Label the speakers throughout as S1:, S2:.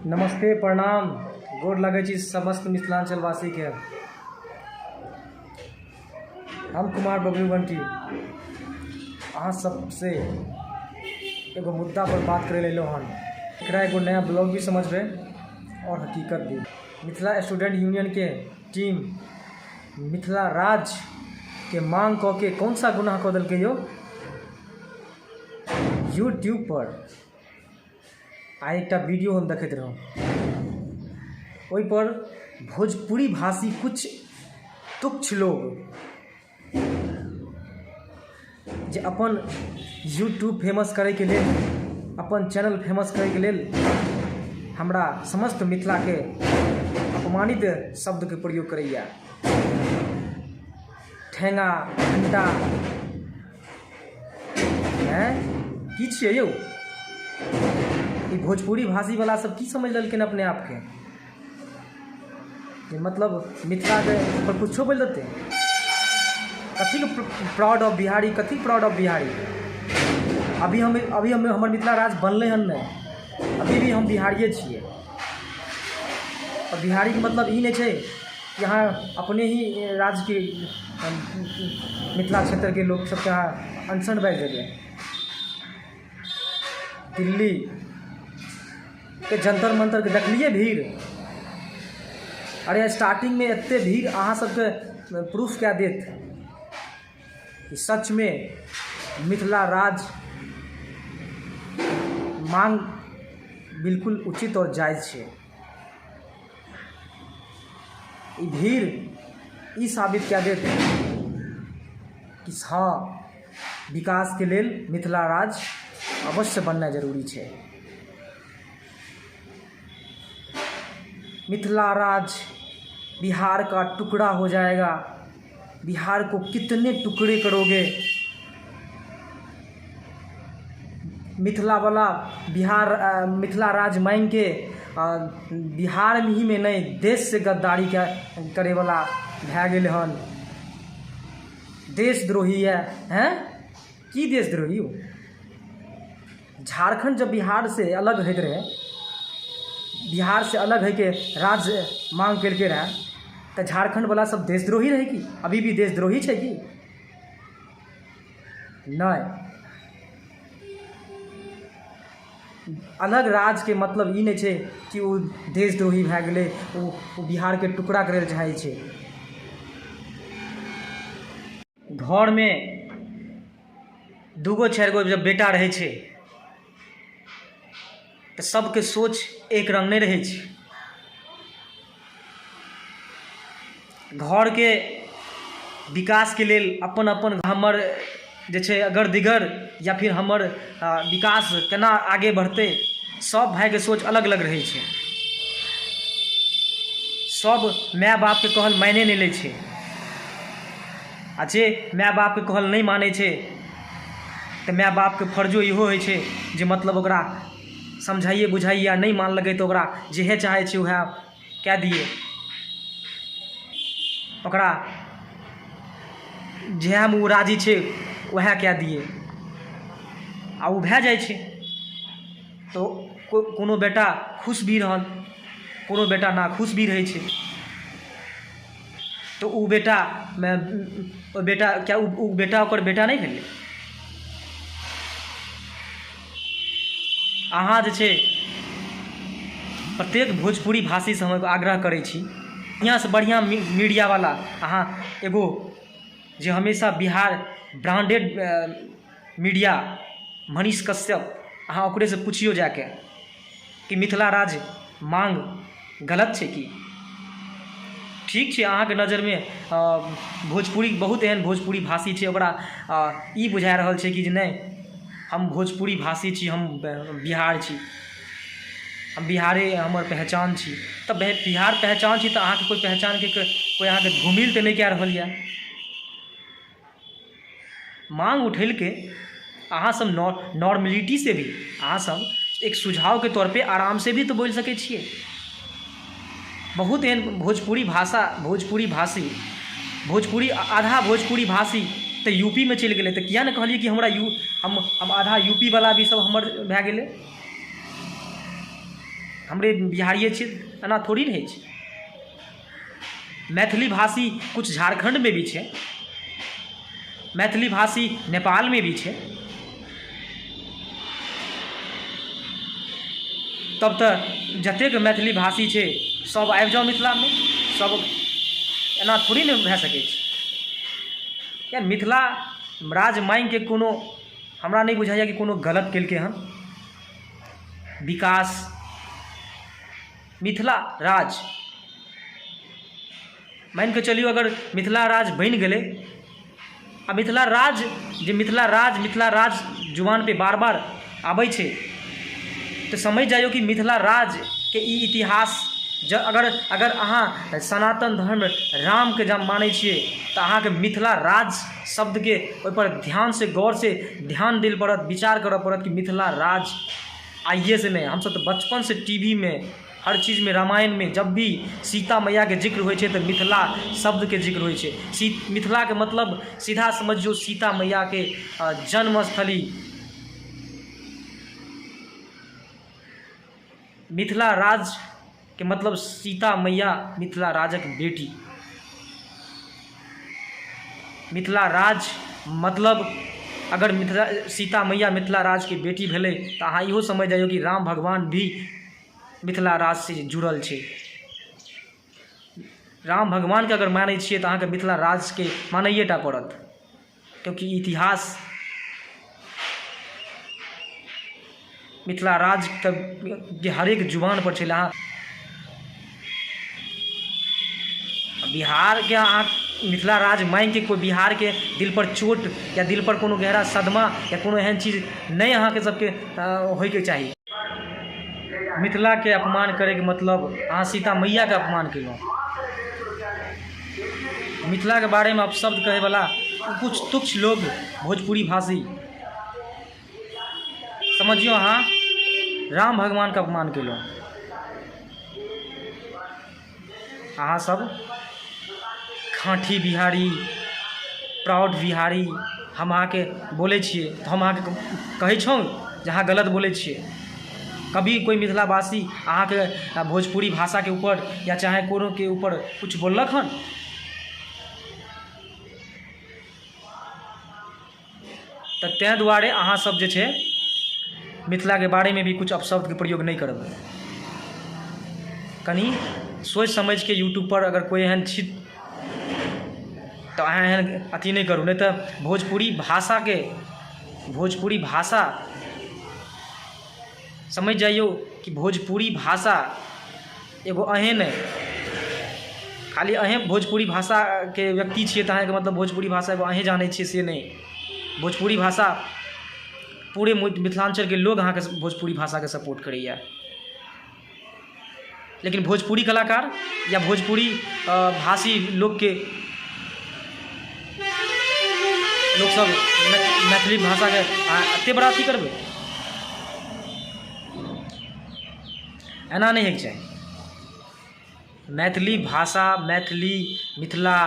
S1: नमस्ते प्रणाम गोर लगे छी समस्त मिथिलांचल वासी के। हम कुमार बबलू बंटी अहाँ सबसे एगो मुद्दा पर बात करे लेलो हन। एकरा एगो नया ब्लॉग भी समझबे और हकीकत भी। मिथिला स्टूडेंट यूनियन के टीम मिथिला राज्य के मांग क के कौन सा गुनाह क देलकै यो यूट्यूब पर आइ एक वीडियो हम देखते रहूँ। ओई पर भोजपुरी भाषी कुछ तुच्छ लोग जे अपन यूट्यूब फेमस करे के लेल, अपन चैनल फेमस करे के लेल हमरा समस्त मिथिला के अपमानित शब्द के प्रयोग करैया। ठेंगा घंटा की छियै यौ? ई भोजपुरी भाषी वाला सब की समझ लेलखिन अपने आप के? मतलब मिथिला के पर कुछो बोल देते। कथी के प्राउड ऑफ बिहारी, कथी प्राउड ऑफ बिहारी? अभी हम हमर मिथिला राज्य बनले हन नहीं, अभी भी हम बिहारिये छियै। और बिहारी के मतलब ई नहीं छै यहाँ अपने ही राज्य के मिथिला क्षेत्र के लोग सबके यहाँ अनशन बैठ देंगे। दिल्ली के जंतर मंतर के देखलिए भीड़। अरे स्टार्टिंग में एते भीड़ अहाँ सबके प्रूफ क्या देत कि सच में मिथिला राज्य मांग बिल्कुल उचित और जायज है। ई भीड़ ई साबित क्या देत कि हाँ विकास के लेल मिथिला राज्य अवश्य बनना जरूरी है। मिथिला राज्य बिहार का टुकड़ा हो जाएगा। बिहार को कितने टुकड़े करोगे? मिथिला वाला मिथिला राज्य मांग के बिहार में ही में नहीं देश से गद्दारी करे वाला भै गेल हन। देशद्रोही हैं की देशद्रोही हो? झारखंड जब बिहार से अलग होते रहे, बिहार से अलग है के राज्य मांग करके रहे, तो झारखंड वाला सब देशद्रोही रहे कि अभी भी देशद्रोही है कि नहीं? अलग राज्य के मतलब ई नहीं है कि वो देशद्रोही भै गेले, वो बिहार के टुकड़ा करे चाहे छे। घर में दूगो चार गो जब बेटा रहे छे तो सबके सोच एक रंग नहीं रहे छे। घर के विकास के लेल अपन अपन हमर जे छे अगर दिगर या फिर हमर विकास केना आगे बढ़ते, सब भाई के सोच अलग अलग रहे छे। सब माय बाप के कहल मायने नहीं ले छे। आ जे माय बाप के कहल नहीं माने छे तो माय बाप के फर्जो इहो होइ छे जे मतलब ओकरा समझाइए बुझाइए या नहीं मान लगे तो ओकरा जेहे चाहे छे वह कह दिए, ओकरा जेहे में वो राजी छे वह कह दिए आ वो भै जाए छे। तो कोनो बेटा खुश भी रहल, कोनो बेटा ना खुश भी रहे छे। तो वो बेटा क्या वो बेटा ओकर बेटा नहीं भेलै? अहाँ जे छे प्रत्येक भोजपुरी भाषी से हम आग्रह करे छी, बढ़िया से बढ़िया मीडिया वाला अहाँ एगो जे हमेशा बिहार ब्रांडेड मीडिया मनीष कश्यप, अहाँ ओकरे से पूछियो जाके कि मिथिला राज्य मांग गलत छे कि ठीक छे। अहाँ के नज़र में भोजपुरी बहुत एहन भोजपुरी भाषी छे ओकरा ई बुझा रहल छे कि जे नहीं हम भोजपुरी भाषी छी, हम बिहार छी, हम बिहारे हमर पहचान छी। तब बिहार पहचान छी तो अहाँ के कोई पहचान के कोई अहाँ के घुमिल तो नहीं कह रहल या। मांग उठेल के अहाँ सब नॉर्मलिटी से भी अहाँ सब एक सुझाव के तौर पे आराम से भी तो बोल सके छिए। बहुत एहन भोजपुरी भाषी भोजपुरी आधा भोजपुरी भाषी तो यूपी में चल गए, तो किया न कहलिए कि हमरा हम आधा यूपी वाला भी सब हमर भै गेलै। हमरे बिहारिए छी, एना थोड़ी रहै छै। मैथिली भाषी कुछ झारखंड में भी छै, मैथिली भाषी नेपाल में भी छै। तब तऽ जतेक मैथिली भाषी छै सब आबि जाओ मिथिला में, सब एना थोड़ी ने भए सकै छै। या मिथिला राज मांगि के कोनो हमरा नहीं बुझाइए कि कोनो गलत केलकै हन। विकास मिथिला राज मान के चलियो, अगर मिथिला राज बन गए आ मिथिला राज जे मिथिला राज जुबान पे बार बार आबै छै, तो समझ जाइयो कि मिथिला राज के ई इतिहास अगर अहाँ सनातन धर्म राम के जब मानै छियै तो अहाँ के मिथिला राज शब्द के ओपर ध्यान से गौर से ध्यान दिल पड़त, विचार करऽ पड़त कि मिथिला राज आइए से नहीं। हम सब तो बचपन से टीवी में हर चीज़ में, रामायण में जब भी सीता मैया के जिक्र होइ छै तो मिथिला शब्द के जिक्र होइ छै। मिथिला के मतलब सीधा समझियो सीता मैया के जन्मस्थली। मिथिला राज के मतलब सीता मैया मिथिला राजक बेटी। मिथिला राज मतलब अगर सीता मैया मिथिला राज के बेटी भेलै तो अहाँ इहो समझ जाइयो कि राम भगवान भी मिथिला राज से जुड़ल छै। राम भगवान के अगर मानै छियै तो अहाँके मिथिला राज के मानैये टा पड़त, क्योंकि इतिहास मिथिला राज के हरेक जुबान पर छलै। अहाँ बिहार के अहाँ मिथिला राज मांगि के कोई बिहार के दिल पर चोट या दिल पर कोनो गहरा सदमा या कोनो एहन चीज नहीं अहाँ के सबके होय के चाही। मिथिला के अपमान करे के मतलब अहाँ सीता मैया के अपमान केलहुँ। मिथिला के बारे में अपशब्द कहे वाला कुछ तुच्छ लोग भोजपुरी भाषी, समझियो अहाँ राम भगवान के अपमान केलहुँ। अहाँ सब खाँठी बिहारी, प्राउड बिहारी हम अहाँ के बोले छियै तो हम अहाँ के कहै छौं जे अहाँ गलत बोले छियै। कभी कोई मिथिलावासी अहाँ के भोजपुरी भाषा के ऊपर या चाहे कोनो के ऊपर कुछ बोललक हन? तो तैं दुआरे अहाँ सब जे छै मिथिला के बारे में भी कुछ अपशब्द के प्रयोग नहीं करब। कनी सोच समझ के यूट्यूब पर अगर कोई एहन छी तो अहाँ एहन अथी नहीं करू, नहीं तो भोजपुरी भाषा समझ जाइयो कि भोजपुरी भाषा एगो अहें नहीं, खाली अहें भोजपुरी भाषा के व्यक्ति छियै तो अहाँ के मतलब भोजपुरी भाषा एगो अहें जानै छियै से नहीं। भोजपुरी भाषा पूरे मिथिलांचल के लोग अहाँ के भोजपुरी भाषा के सपोर्ट करैया। लेकिन भोजपुरी कलाकार या भोजपुरी भाषी लोग सब मैथिली भाषा के एते बड़ा अथी करबै, एना नहीं होइके चाही। मैथिली भाषा, मिथिला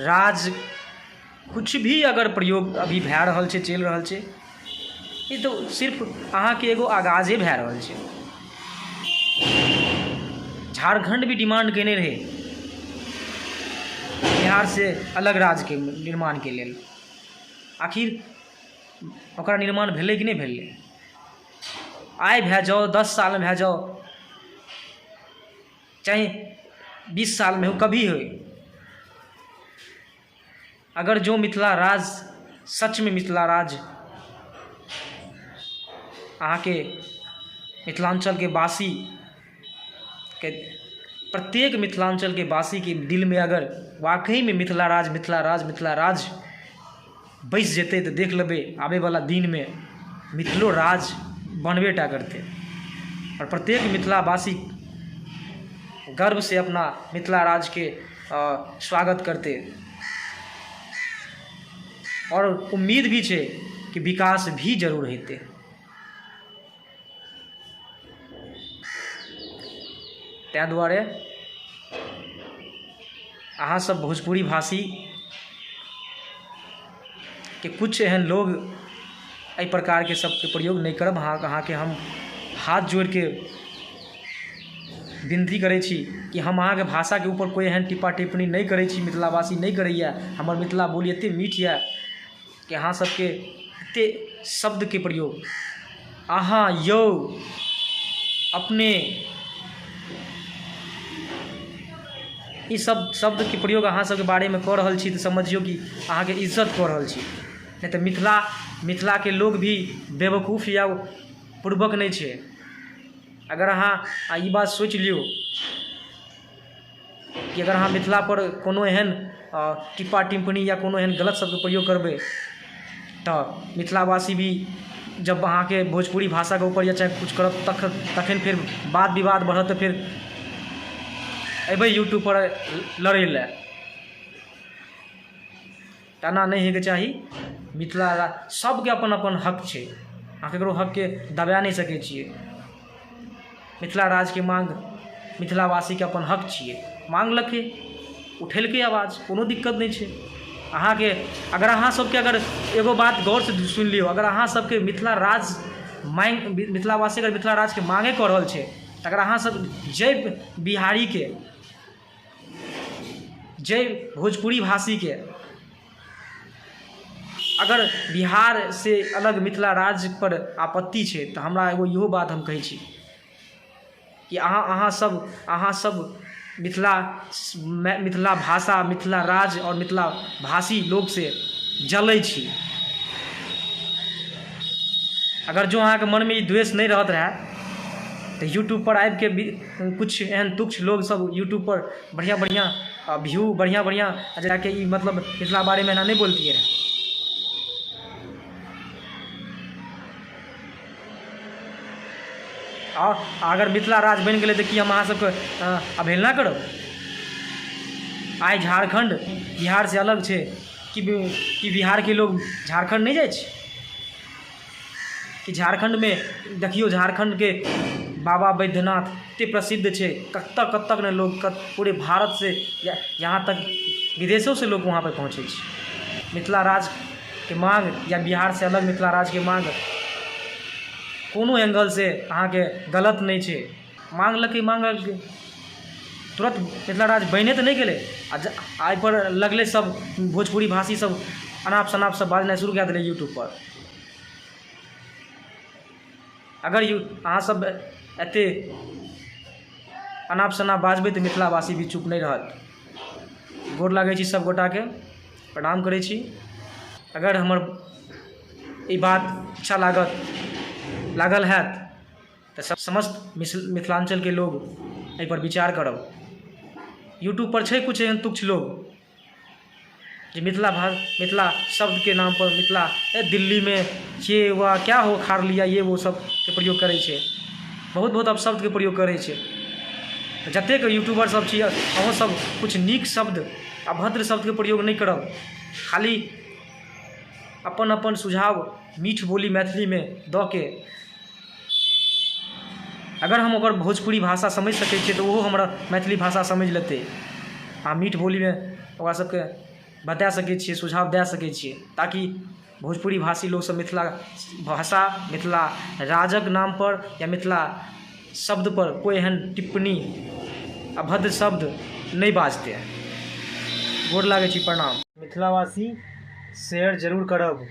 S1: राज कुछ भी अगर प्रयोग अभी भए रहल छै, चलि रहल छै, ये तो सिर्फ अहाँ के एगो आगाजे भए रहल छै। झारखंड भी डिमांड केने रहे बिहार से अलग राज्य के निर्माण के लेल। आखिर ओकरा निर्माण भेलै कि नहीं भेलै? आइ भए जाओ, 10 साल में भए जाओ, चाहे 20 साल में हो, कभी हो, अगर जो मिथिला राज सच में मिथिला राज अहाँ के मिथिलांचल के वासी के प्रत्येक मिथिलांचल के वासी के दिल में अगर वाकई में मिथिला राज बस जेते तो देख लेबै आबे वाला दिन में मिथिलो राज बनबे टा करते। और प्रत्येक मिथिलावासी गर्व से अपना मिथिला राज के स्वागत करते। और उम्मीद भी छै कि विकास भी जरूर हेतै। तैं दुआरे अहाँ सब भोजपुरी भाषी के कुछ एहन लोग एहि प्रकार के सबके प्रयोग नहीं करब। अहाँ के हम हाथ जोड़ के विनती करै छी कि हम अहाँके भाषाके ऊपर कोई एहन टिप्पा टिप्पणी नहीं करै छी, मिथिलावासी नहीं करैए। हमर मिथिला बोली एतेक मीठ यऽ कि अहाँ सबके एतेक शब्दके प्रयोग, अहाँ यौ अपने, ई सब शब्दके प्रयोग अहाँ सबके बारेमे कऽ रहल छी तऽ समझियौ कि अहाँके इज्जत कऽ रहल छी। नहीं तऽ मिथिलाके लोग भी बेवकूफ़ या पूर्वक नहीं छै। अगर अहाँ ई बात सोचि लियौ कि अगर अहाँ मिथिला पर कोनो एहन टिप्पा टिप्पणी या कोनो एहन गलत शब्दके प्रयोग करबै तऽ मिथिलावासी भी जब अहाँके भोजपुरी भाषाके ऊपर या चाहे कुछ करब तखन फिर वाद विवाद बढ़त तऽ फिर अयबै यूट्यूब पर लड़ै लए। एना नहीं होइके चाही। मिथिला सबके अपन अपन हक छै, अहाँ ककरो हकके दबा नहीं सकै छियै। मिथिला राज्यके मांग मिथिलावासीके अपन हक छियै, मांगलकै, उठेलकै आवाज, कोनो दिक्कत नहीं छै। अहाँके अगर अहाँ सबके अगर एगो बात गौर से सुनि लियौ, अगर अहाँ सबके मिथिला राज्य मिथिलावासी अगर मिथिला राज्यके मांगे कऽ रहल छै तऽ अगर अहाँ सब जय बिहारीके, जय भोजपुरी भाषीके अगर बिहार से अलग मिथिला राज्य पर आपत्ति छै तऽ हमरा एगो इहो बात हम कहै छी कि अहाँ सब मिथिला भाषा, मिथिला राज्य और मिथिला भाषी लोग से जलै छी। अगर जो अहाँके मनमे ई द्वेष नहीं रहत रहै तऽ यूट्यूब पर आबि के कुछ एहन तुच्छ लोग सब यूट्यूब पर बढ़िया बढ़िया व्यू, बढ़िया बढ़िया जाके ई मतलब मिथिला बारे में एना नहीं बोलतियै रहे। और अगर मिथिला राज्य बनि गेलै तऽ कि हम अहाँ सबके अवहेलना करब? आइ झारखंड बिहार से अलग छै कि बिहार के लोग झारखंड नहीं जाइ छै? कि झारखंड में देखियो, झारखंड के बाबा बैद्यनाथ एते प्रसिद्ध छै, कतक कतक ने लोग पूरे भारत से यहाँ तक विदेशों से लोग वहाँ पर पहुँचे छै। मिथिला राज्य के मांग या बिहार से अलग मिथिला राज्य के मांग कोनो एंगल से अहाँके गलत नहीं छै। मांगलकै, तुरंत मिथिला राज्य बने तो नहीं गेलै, आई पर लगले सब भोजपुरी भाषी सब अनाप शनाप सब बाजनाइ शुरू कए देलै यूट्यूब पर। अगर अहाँ सब एते अनाप शनाप बाजबै तऽ मिथिलावासी भी चुप नहीं रहत। गोर लागै छी सब गोटाके, प्रणाम करै छी। अगर हमर ई बात अच्छा लागल हैत तऽ समस्त मिथिलांचल के लोग एहि पर विचार करब। यूट्यूब पर छै कुछ एहन तुच्छ लोग जो मिथिला शब्द के नाम पर मिथिला दिल्ली में ये हुआ, क्या हो खार लिया, ये वो सब के प्रयोग करै छै, बहुत बहुत अपशब्द के प्रयोग करै छै। जतेक यूट्यूबर सब छी अहूँ सब कुछ नीक शब्द, अभद्र शब्द के प्रयोग नहीं करब। खाली अपन अपन सुझाव मीठ बोली मैथिली में दऽ के, अगर हम ओकर भोजपुरी भाषा समझ सकै छियै तऽ ओहो हमरा मैथिली भाषा समझ लेतै। आ मीठ बोलीमे ओकरा सबके बता सकै छियै, सुझाव दए सकै छियै, ताकि भोजपुरी भाषी लोग सब मिथिला भाषा, मिथिला राजक नाम पर या मिथिला शब्द पर कोई एहन टिप्पणी, अभद्र शब्द नहीं बाजते। गोर लागै छी, प्रणाम। मिथिलावासी शेयर जरूर करब।